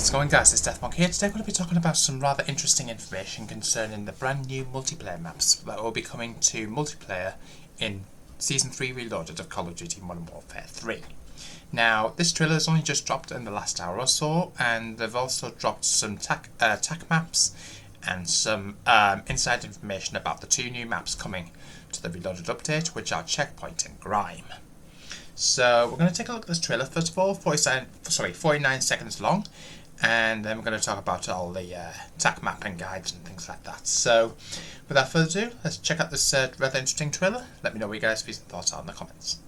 How's it going, guys? It's Deathmonk here. Today we're going to be talking about some rather interesting information concerning the brand new multiplayer maps that will be coming to multiplayer in Season 3 Reloaded of Call of Duty Modern Warfare 3. Now, this trailer has only just dropped in the last hour or so, and they've also dropped some TAC maps and some inside information about the two new maps coming to the Reloaded update, which are Checkpoint and Grime. So we're going to take a look at this trailer. First of all, 49 seconds long, and then we're going to talk about all the TAC mapping guides and things like that. So without further ado, let's check out this rather interesting trailer. Let me know what you guys' views and thoughts are in the comments.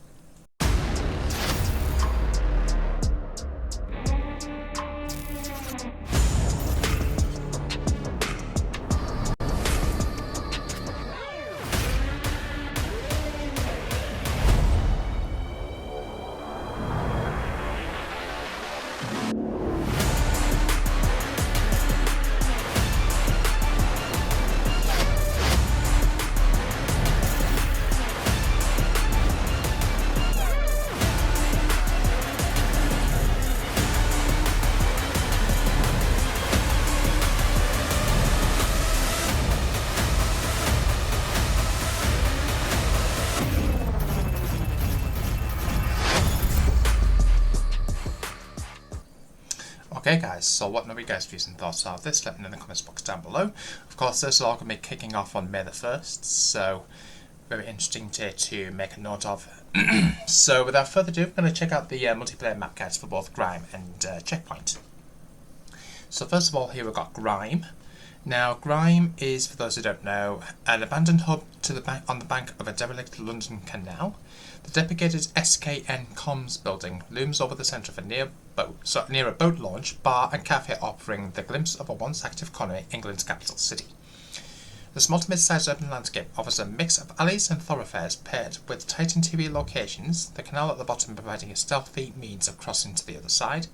Okay guys, so what are you guys' views and thoughts of this? Let me know in the comments box down below. Of course, this is all going to be kicking off on May the 1st, so very interesting to make a note of. So without further ado, we're going to check out the multiplayer map guides for both Grime and Checkpoint. So first of all, here we've got Grime. Now, Grime is, for those who don't know, an abandoned hub on the bank of a derelict London canal. The deprecated SKN Comms building looms over the centre of a near a boat launch, bar and cafe, offering the glimpse of a once active economy, England's capital city. The small to mid-sized urban landscape offers a mix of alleys and thoroughfares paired with tight interior locations, the canal at the bottom providing a stealthy means of crossing to the other side.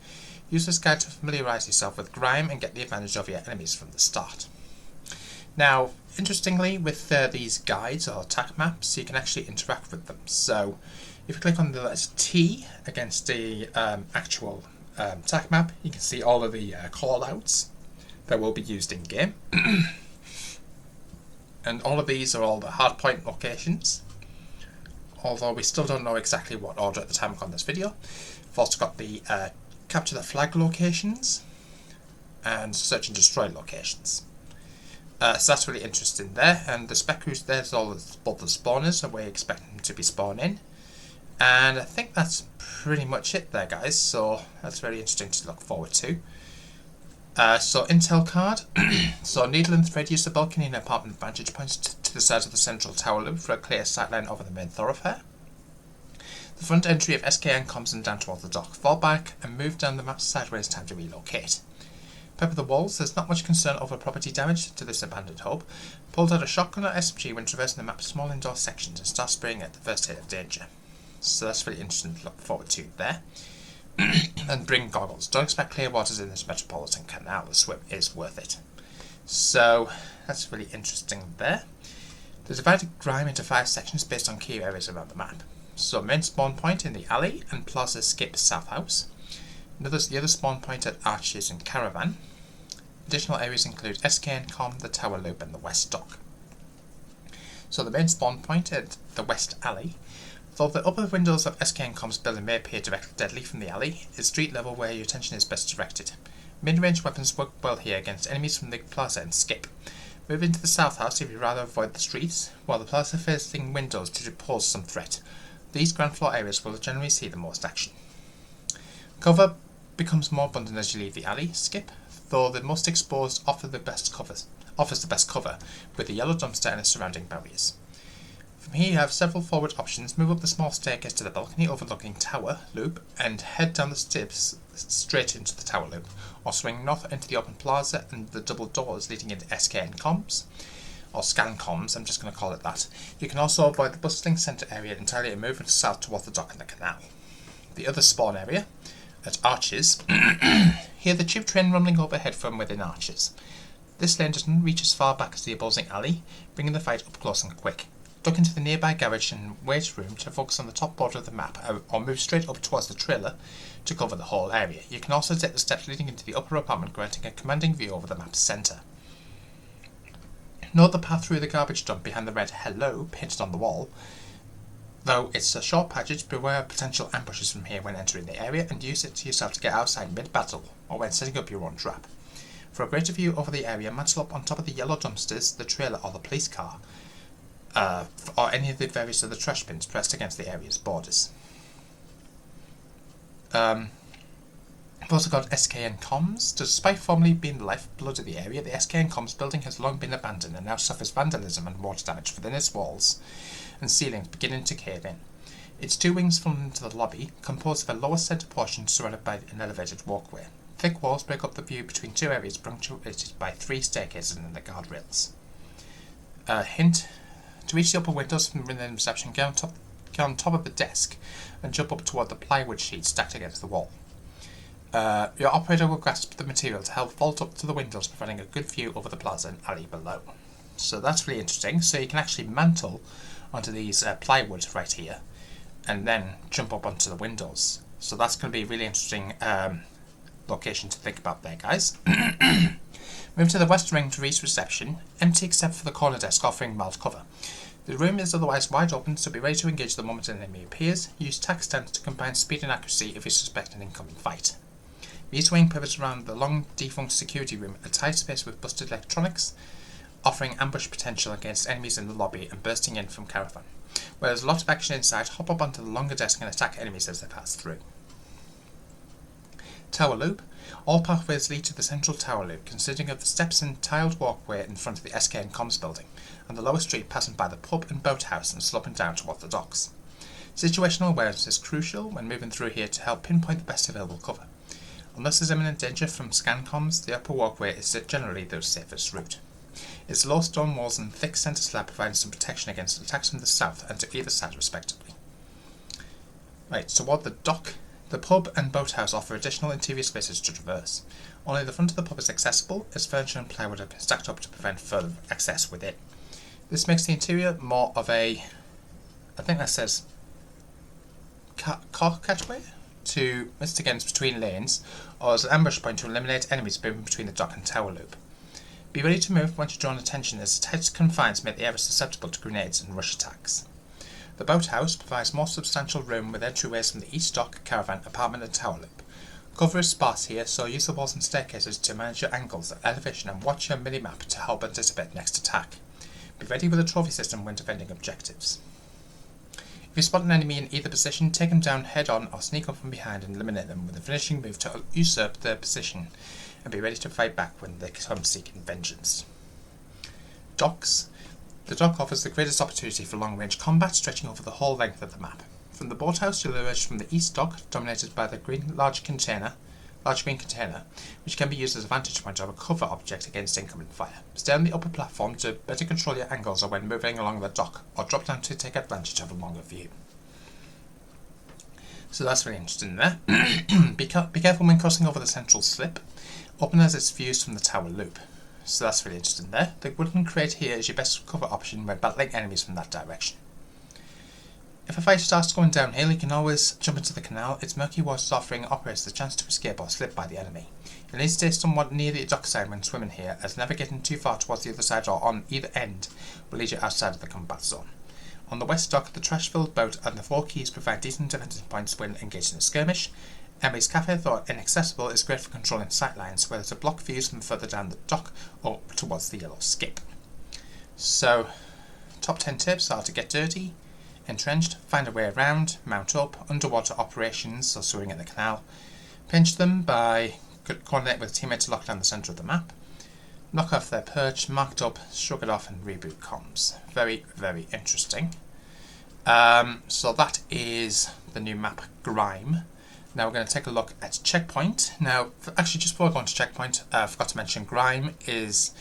Use this guide to familiarise yourself with Grime and get the advantage over your enemies from the start. Now, interestingly, with these guides or TAC maps, you can actually interact with them. So, if you click on the letter T against the actual TAC map, you can see all of the call-outs that will be used in game. And all of these are all the hardpoint locations, although we still don't know exactly what order at the time of this video. We've also got the capture the flag locations and search and destroy locations. So that's really interesting there, and the spec crews there's both the spawners and where you expect them to be spawning. And I think that's pretty much it there, guys, so that's very interesting to look forward to. So intel card, so needle and thread use the balcony and apartment vantage points to the sides of the central tower loop for a clear sightline over the main thoroughfare. The front entry of SKN comes in down towards the dock. Fall back and move down the map sideways, time to relocate. Pepper the walls, there's not much concern over property damage to this abandoned hub. Pulled out a shotgun or SMG when traversing the map's small indoor sections and start spraying at the first hit of danger. So that's really interesting to look forward to there. And bring goggles. Don't expect clear waters in this metropolitan canal. The swim is worth it. So that's really interesting there. They divided Grime into 5 sections based on key areas around the map. So main spawn point in the alley and Plaza Skip South House. The other spawn point at Arches and Caravan. Additional areas include SKN Com, the Tower Loop and the West Dock. So the main spawn point at the West Alley. Though the upper windows of SKN Com's building may appear directly deadly from the alley, it's street level where your attention is best directed. Mid-range weapons work well here against enemies from the Plaza and Skip. Move into the South House if you'd rather avoid the streets, while the Plaza facing windows to pose some threat. These ground floor areas will generally see the most action. Cover becomes more abundant as you leave the alley, Skip, though the most exposed offers the best cover, with the yellow dumpster and its surrounding barriers. From here you have several forward options. Move up the small staircase to the balcony overlooking Tower Loop and head down the steps straight into the Tower Loop, or swing north into the open plaza and the double doors leading into SKN Comms, or Scan Comms, I'm just going to call it that. You can also avoid the bustling centre area entirely and move south towards the dock and the canal. The other spawn area at Arches, hear the tube train rumbling overhead from within Arches. This lane doesn't reach as far back as the opposing alley, bringing the fight up close and quick. duck into the nearby garage and wait room to focus on the top border of the map, or move straight up towards the trailer to cover the whole area. You can also take the steps leading into the upper apartment, granting a commanding view over the map's centre. Note the path through the garbage dump behind the red "Hello" painted on the wall. Though it's a short passage, beware of potential ambushes from here when entering the area, and use it to yourself to get outside mid-battle, or when setting up your own trap. For a greater view over the area, mantle up on top of the yellow dumpsters, the trailer or the police car, or any of the various other trash bins pressed against the area's borders. We've also got SKN Comms. Despite formerly being the lifeblood of the area, the SKN Comms building has long been abandoned and now suffers vandalism and water damage within its walls and ceilings beginning to cave in. Its two wings fall into the lobby, composed of a lower centre portion surrounded by an elevated walkway. Thick walls break up the view between two areas punctuated by 3 staircases and the guardrails. Hint: to reach the upper windows from the reception, get on top of the desk and jump up toward the plywood sheet stacked against the wall. Your operator will grasp the material to help vault up to the windows, providing a good view over the plaza and alley below. So that's really interesting. So you can actually mantle onto these plywood right here and then jump up onto the windows. So that's going to be a really interesting location to think about there, guys. Move to the west wing to reach reception, empty except for the corner desk offering mild cover. The room is otherwise wide open, so be ready to engage the moment an enemy appears. Use tack stands to combine speed and accuracy if you suspect an incoming fight. The east wing pivots around the long defunct security room, a tight space with busted electronics, offering ambush potential against enemies in the lobby and bursting in from caravan. Where there's a lot of action inside, hop up onto the longer desk and attack enemies as they pass through. Tower Loop. All pathways lead to the central tower loop, consisting of the steps and tiled walkway in front of the SKN Comms building, and the lower street passing by the pub and boathouse and sloping down towards the docks. Situational awareness is crucial when moving through here to help pinpoint the best available cover. Unless there's imminent danger from scan comms, the upper walkway is generally the safest route. Its low stone walls and thick centre slab provide some protection against attacks from the south and to either side respectively. Right, toward the dock, the pub and boathouse offer additional interior spaces to traverse. Only the front of the pub is accessible, as furniture and plywood have been stacked up to prevent further access within. This makes the interior more of a, I think that says, car catchway to mist against between lanes, or as an ambush point to eliminate enemies moving between the dock and tower loop. Be ready to move once you draw attention, as tight confines make the area susceptible to grenades and rush attacks. The boathouse provides more substantial room with entryways from the east dock, caravan, apartment and tower loop. Cover is sparse here, so use the walls and staircases to manage your angles and elevation and watch your mini-map to help anticipate next attack. Be ready with a trophy system when defending objectives. If you spot an enemy in either position, take them down head on or sneak up from behind and eliminate them with a finishing move to usurp their position, and be ready to fight back when they come seeking vengeance. Docks. The dock offers the greatest opportunity for long-range combat, stretching over the whole length of the map. From the boathouse, you'll emerge from the east dock, dominated by the large green container, which can be used as a vantage point or a cover object against incoming fire. Stay on the upper platform to better control your angles or when moving along the dock, or drop down to take advantage of a longer view. So that's really interesting there. Be careful when crossing over the central slip. Open as its views from the tower loop. So that's really interesting there. The wooden crate here is your best cover option when battling enemies from that direction. If a fight starts going downhill, you can always jump into the canal. Its murky waters offering operators the chance to escape or slip by the enemy. You'll need to stay somewhat near the dockside when swimming here, as never getting too far towards the other side or on either end will lead you outside of the combat zone. On the west dock, the trash-filled boat and the 4 quays provide decent defensive points when engaged in a skirmish. Emily's Cafe, though inaccessible, is great for controlling sightlines, whether to block views from further down the dock or towards the yellow skip. So, top 10 tips are to get dirty, entrenched, find a way around, mount up, underwater operations, so swimming in the canal, pinch them by coordinate with a teammate to lock down the centre of the map, knock off their perch, marked up, shrug it off and reboot comms. Very, very interesting. So that is the new map Grime. Now we're going to take a look at Checkpoint. Now, actually, just before I go on to Checkpoint, I forgot to mention Grime is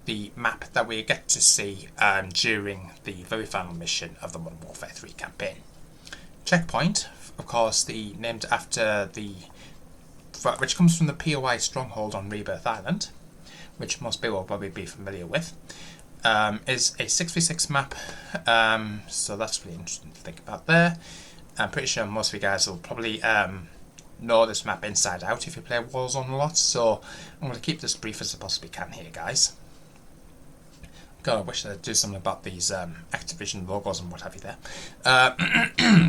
the map that we get to see during the very final mission of the Modern Warfare 3 campaign. Checkpoint, of course, named after which comes from the POI stronghold on Rebirth Island, which most people will probably be familiar with. is a 6v6 map, so that's really interesting to think about there. I'm pretty sure most of you guys will probably know this map inside out if you play Warzone a lot, so I'm going to keep this brief as I possibly can here, guys. God, I wish I'd do something about these Activision logos and what have you there.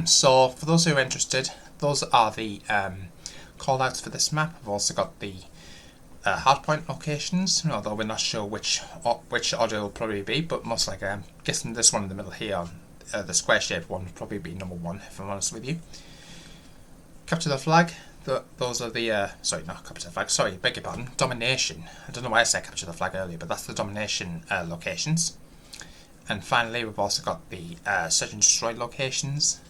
So, for those who are interested, those are the call-outs for this map. I've also got the hardpoint locations, although we're not sure which order it will probably be, but most likely I'm guessing this one in the middle here, the square-shaped one, will probably be number 1, if I'm honest with you. Capture the flag. Those are the sorry, not capture the flag. Sorry, beg your pardon. Domination. I don't know why I said capture the flag earlier, but that's the domination locations. And finally, we've also got the search and destroy locations,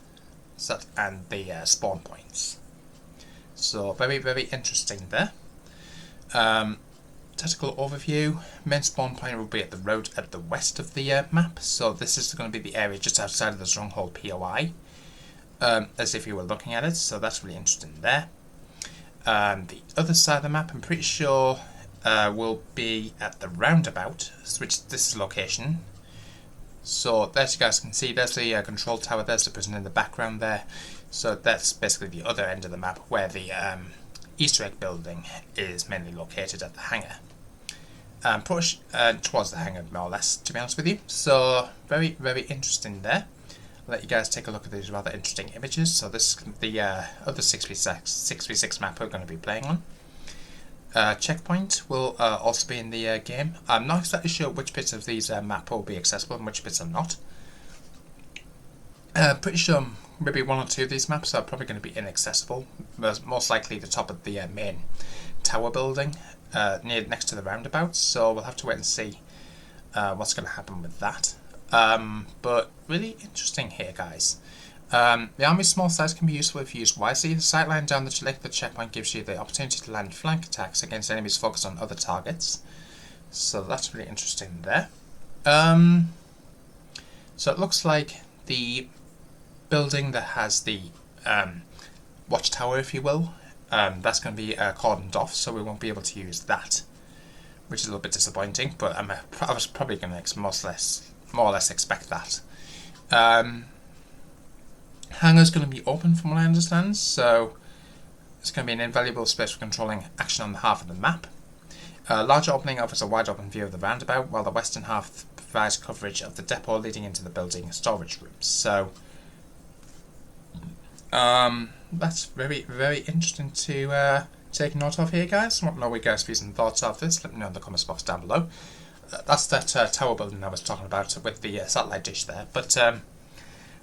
and the spawn points. So very, very interesting there. Tactical overview. Main spawn point will be at the road at the west of the map. So this is going to be the area just outside of the stronghold POI. As if you were looking at it, so that's really interesting there. The other side of the map, I'm pretty sure, will be at the roundabout, which this is location. So as you guys can see, there's the control tower, there's the prison in the background there. So that's basically the other end of the map where the Easter egg building is mainly located at the hangar. Push towards the hangar, more or less, to be honest with you. So very, very interesting there. I'll let you guys take a look at these rather interesting images. So this is the other 6v6 map we're going to be playing on. Checkpoint will also be in the game. I'm not exactly sure which bits of these map will be accessible and which bits are not. Pretty sure maybe 1 or 2 of these maps are probably going to be inaccessible. Most likely the top of the main tower building next to the roundabout. So we'll have to wait and see what's going to happen with that. But really interesting here, guys. The army's small size can be useful if used wisely. The sight line down the length of the checkpoint gives you the opportunity to land flank attacks against enemies focused on other targets. So that's really interesting there. So it looks like the building that has the watchtower, if you will, that's going to be cordoned off, so we won't be able to use that, which is a little bit disappointing, but I was probably going to more or less expect that. Hangar's going to be open from what I understand, so it's going to be an invaluable space for controlling action on the half of the map. Larger opening offers a wide open view of the roundabout, while the western half provides coverage of the depot leading into the building and storage rooms. So that's very, very interesting to take note of here, guys. I want to know what you guys' views and thoughts of this. Let me know in the comments box down below. That's that tower building I was talking about with the satellite dish there. But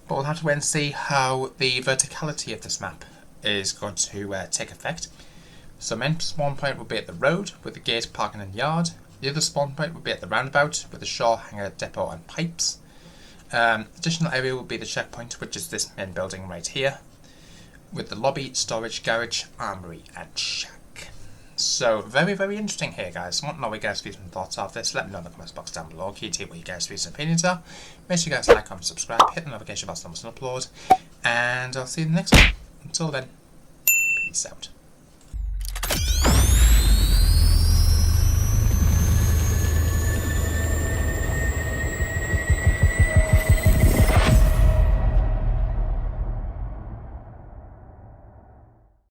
we'll have to wait and see how the verticality of this map is going to take effect. So main spawn point will be at the road with the gate, parking and yard. The other spawn point will be at the roundabout with the shore, hangar, depot and pipes. Additional area will be the checkpoint, which is this main building right here, with the lobby, storage, garage, armory and shack. So very, very interesting here, guys. I want to know what you guys' views and thoughts of this. Let me know in the comments box down below. Key to what you guys' views and opinions are. Make sure you guys like, comment, subscribe, hit the notification bell so I don't miss an upload, and I'll see you in the next one. Until then, peace out.